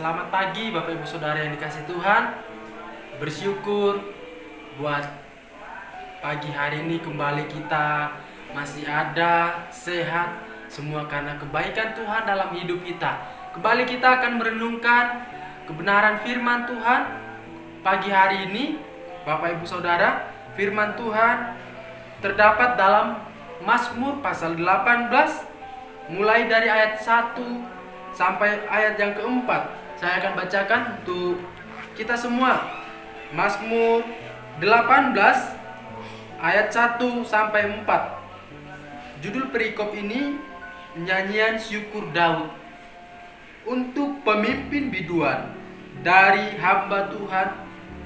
Selamat pagi Bapak Ibu Saudara yang dikasihi Tuhan. Bersyukur buat pagi hari ini kembali kita masih ada, sehat, semua karena kebaikan Tuhan dalam hidup kita. Kembali kita akan merenungkan kebenaran firman Tuhan pagi hari ini. Bapak Ibu Saudara, firman Tuhan terdapat dalam Mazmur pasal 18 mulai dari ayat 1 sampai ayat yang keempat. Saya akan bacakan untuk kita semua. Mazmur 18 ayat 1 sampai 4. Judul perikop ini nyanyian syukur Daud untuk pemimpin biduan dari hamba Tuhan,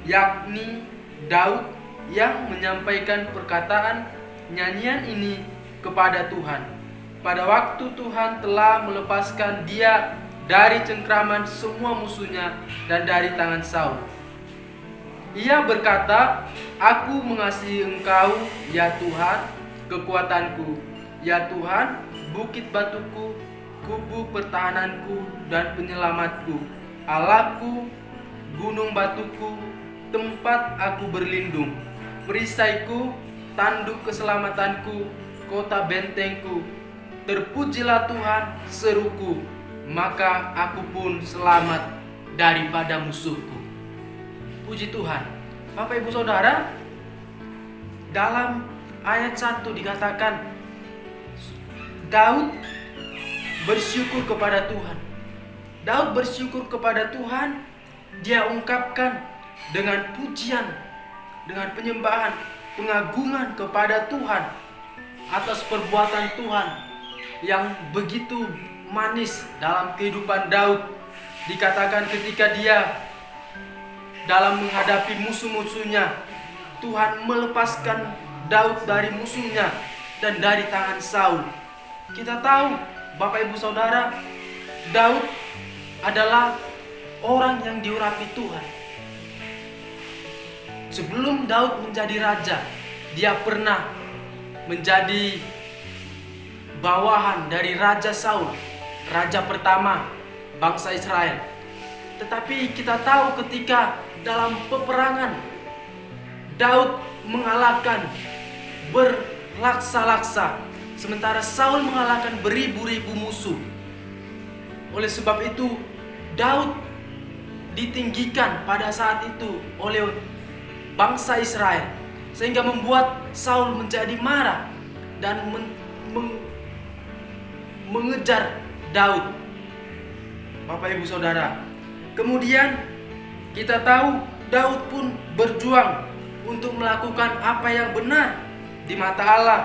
yakni Daud yang menyampaikan perkataan nyanyian ini kepada Tuhan. Pada waktu Tuhan telah melepaskan dia dari cengkraman semua musuhnya dan dari tangan Saul. Ia berkata, "Aku mengasihi Engkau, ya Tuhan, kekuatanku, ya Tuhan, bukit batuku, kubu pertahananku dan penyelamatku, Allahku, gunung batuku, tempat aku berlindung, perisaiku, tanduk keselamatanku, kota bentengku. Terpujilah Tuhan, seruku, maka aku pun selamat daripada musuhku." Puji Tuhan. Bapak Ibu Saudara, dalam ayat 1 dikatakan Daud bersyukur kepada Tuhan. Daud bersyukur kepada Tuhan. Dia ungkapkan dengan pujian, dengan penyembahan, pengagungan kepada Tuhan atas perbuatan Tuhan yang begitu manis dalam kehidupan Daud. Dikatakan ketika dia dalam menghadapi musuh-musuhnya, Tuhan melepaskan Daud dari musuhnya dan dari tangan Saul. Kita tahu, Bapak Ibu Saudara, Daud adalah orang yang diurapi Tuhan. Sebelum Daud menjadi raja, dia pernah menjadi bawahan dari Raja Saul, raja pertama bangsa Israel. Tetapi kita tahu ketika dalam peperangan Daud mengalahkan berlaksa-laksa, sementara Saul mengalahkan beribu-ribu musuh. Oleh sebab itu Daud ditinggikan pada saat itu oleh bangsa Israel, sehingga membuat Saul menjadi marah dan mengejar Daud. Bapak Ibu Saudara, kemudian kita tahu Daud pun berjuang untuk melakukan apa yang benar di mata Allah.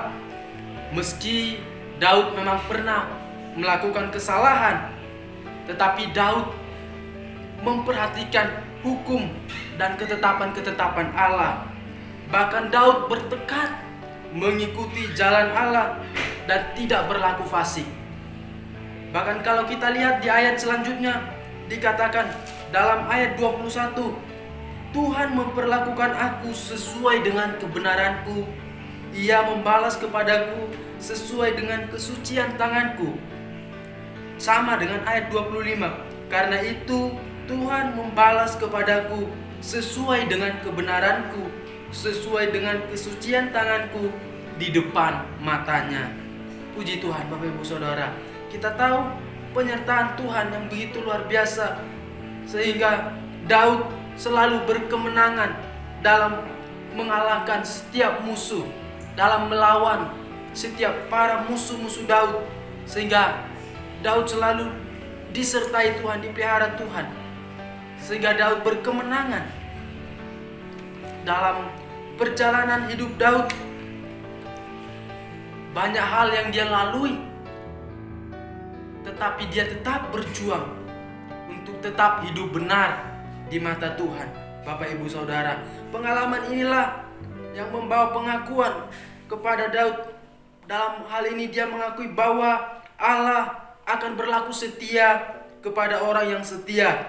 Meski Daud memang pernah melakukan kesalahan, tetapi Daud memperhatikan hukum dan ketetapan-ketetapan Allah. Bahkan Daud bertekad mengikuti jalan Allah dan tidak berlaku fasik. Bahkan kalau kita lihat di ayat selanjutnya, dikatakan dalam ayat 21, "Tuhan memperlakukan aku sesuai dengan kebenaranku. Ia membalas kepadaku sesuai dengan kesucian tanganku." Sama dengan ayat 25, "Karena itu Tuhan membalas kepadaku sesuai dengan kebenaranku, sesuai dengan kesucian tanganku di depan matanya." Puji Tuhan Bapak Ibu Saudara. Kita tahu penyertaan Tuhan yang begitu luar biasa, sehingga Daud selalu berkemenangan dalam mengalahkan setiap musuh, dalam melawan setiap para musuh-musuh Daud, sehingga Daud selalu disertai Tuhan, dipelihara Tuhan, sehingga Daud berkemenangan dalam perjalanan hidup Daud. Banyak hal yang dia lalui, tetapi dia tetap berjuang untuk tetap hidup benar di mata Tuhan. Bapak Ibu Saudara, pengalaman inilah yang membawa pengakuan kepada Daud. Dalam hal ini dia mengakui bahwa Allah akan berlaku setia kepada orang yang setia,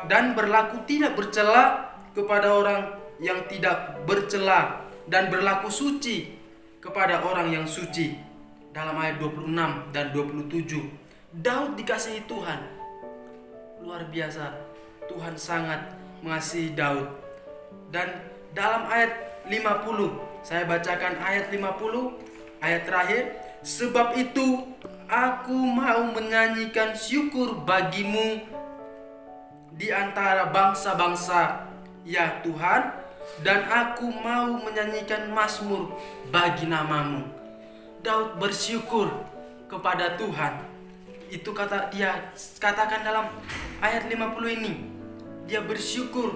dan berlaku tidak bercela kepada orang yang tidak bercela, dan berlaku suci kepada orang yang suci. Dalam ayat 26 dan 27, Daud dikasihi Tuhan. Luar biasa, Tuhan sangat mengasihi Daud. Dan dalam ayat 50, saya bacakan ayat 50, ayat terakhir. Sebab itu aku mau menyanyikan syukur bagimu di antara bangsa-bangsa, ya Tuhan, dan aku mau menyanyikan mazmur bagi namamu. Daud bersyukur kepada Tuhan. Itu dia katakan dalam ayat 50 ini. Dia bersyukur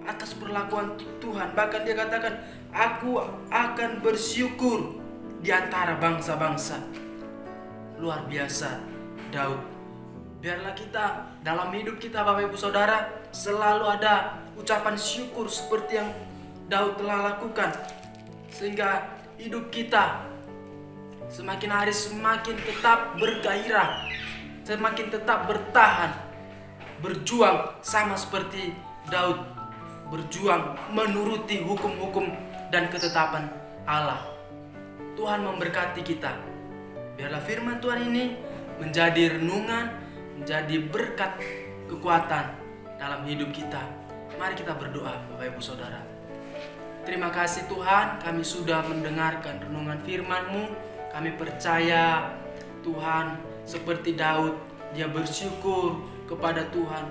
atas perlakuan Tuhan. Bahkan dia katakan, aku akan bersyukur di antara bangsa-bangsa. Luar biasa Daud. Biarlah kita dalam hidup kita, Bapak Ibu Saudara, selalu ada ucapan syukur seperti yang Daud telah lakukan, sehingga hidup kita semakin hari semakin tetap bergairah, semakin tetap bertahan, berjuang sama seperti Daud, berjuang menuruti hukum-hukum dan ketetapan Allah. Tuhan memberkati kita. Biarlah firman Tuhan ini menjadi renungan, menjadi berkat, kekuatan dalam hidup kita. Mari kita berdoa, Bapak Ibu Saudara. Terima kasih Tuhan, kami sudah mendengarkan renungan firman-Mu. Kami percaya Tuhan seperti Daud, dia bersyukur kepada Tuhan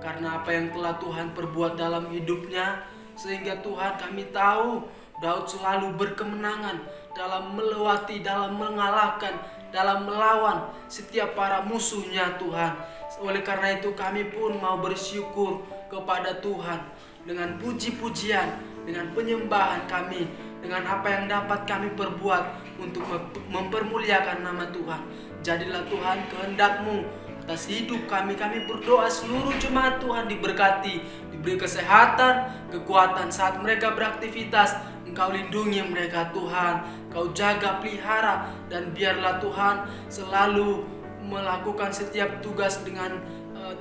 karena apa yang telah Tuhan perbuat dalam hidupnya. Sehingga Tuhan, kami tahu Daud selalu berkemenangan dalam melewati, dalam mengalahkan, dalam melawan setiap para musuhnya Tuhan. Oleh karena itu kami pun mau bersyukur kepada Tuhan dengan puji-pujian, dengan penyembahan kami, dengan apa yang dapat kami perbuat untuk mempermuliakan nama Tuhan. Jadilah Tuhan kehendak-Mu atas hidup kami. Kami berdoa seluruh jemaat Tuhan diberkati, diberi kesehatan, kekuatan saat mereka beraktivitas. Engkau lindungi mereka Tuhan, Kau jaga pelihara, dan biarlah Tuhan selalu melakukan setiap tugas dengan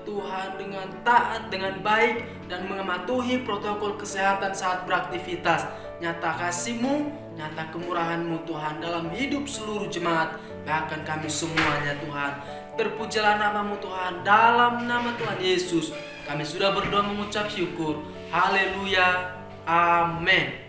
Tuhan dengan taat, dengan baik, dan mematuhi protokol kesehatan saat beraktivitas. Nyata kasih-Mu, nyata kemurahan-Mu Tuhan dalam hidup seluruh jemaat, bahkan kami semuanya Tuhan. Terpujilah nama-Mu Tuhan, dalam nama Tuhan Yesus kami sudah berdoa mengucap syukur. Haleluya, amin.